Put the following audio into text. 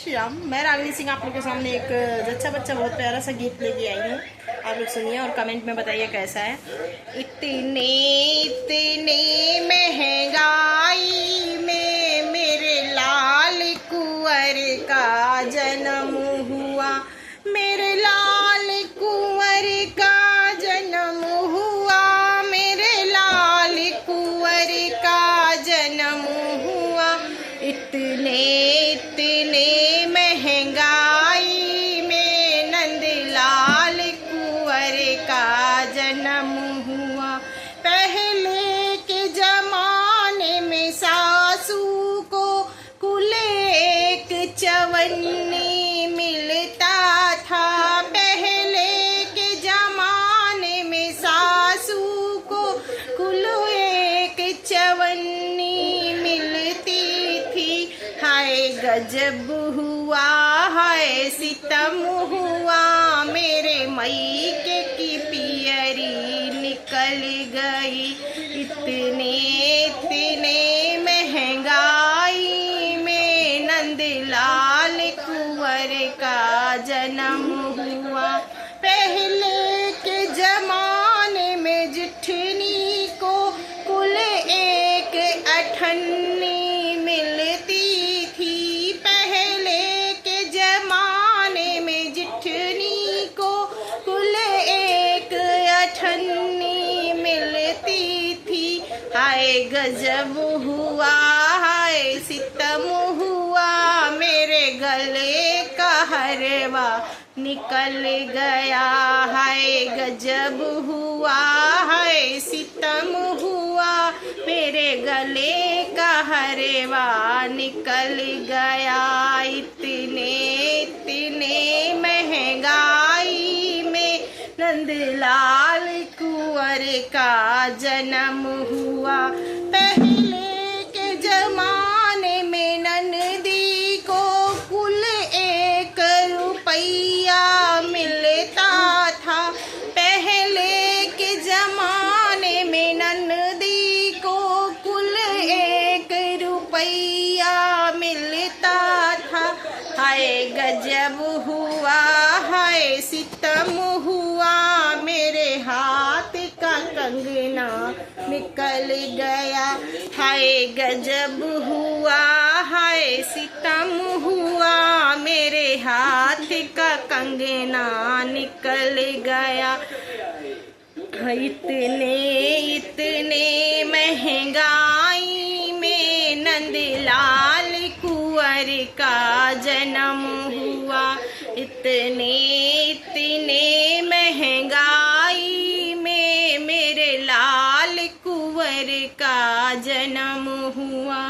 श्याम, मैं रागिनी सिंह आप लोगों के सामने एक जच्चा बच्चा बहुत प्यारा सा गीत लेके आई हूँ। आप लोग सुनिए और कमेंट में बताइए कैसा है। इतने इतने महंगाई में मेरे लाल कुंवर का जन्म हुआ, मेरे लाल कुंवर का जन्म हुआ, मेरे लाल कुंवर का जन्म हुआ। इतने इतने महंगाई में नंदलाल कुंवर का जन्म हुआ। पहले के जमाने में सासू को कुल एक चवन्नी मिलता था। पहले के जमाने में सासू को कुल एक चवन्नी मिलती थी। हाय गजब हुआ, हाय सितम हुआ, मेरे मईके की पियरी निकल गई। इतने इतने महंगाई में नंदलाल कुंवर का जन्म हुआ। पहले के जमाने में जिठनी को कुल एक अठन्नी मिलती थी। पहले के जमाने में जिठनी को कुल एक अठन्नी मिलती थी। हाय गजब हुआ, हाय सितम हुआ, मेरे गले का हरवा निकल गया। हाय गजब हुआ, हाय सितम हुआ, मेरे गले का हरवा निकल गया। इतने इतने महंगाई में नंदलाल कुंवर का जन्म हुआ। पहले के जमाने में नंदी को कुल एक रुपया मिलता था। पहले के जमाने में नंदी को कुल एक रुपया मिलता था। हाय गजब हुआ, हाय सितम हुआ, मेरे हाथ का कंगना निकल गया। हाय गजब हुआ, हाय सितम हुआ, मेरे हाथ का कंगना निकल गया। इतने इतने महंगाई में नंदलाल कुंवर का जन्म हुआ। इतने इतने महंगाई में मेरे लाल कुंवर का जन्म हुआ।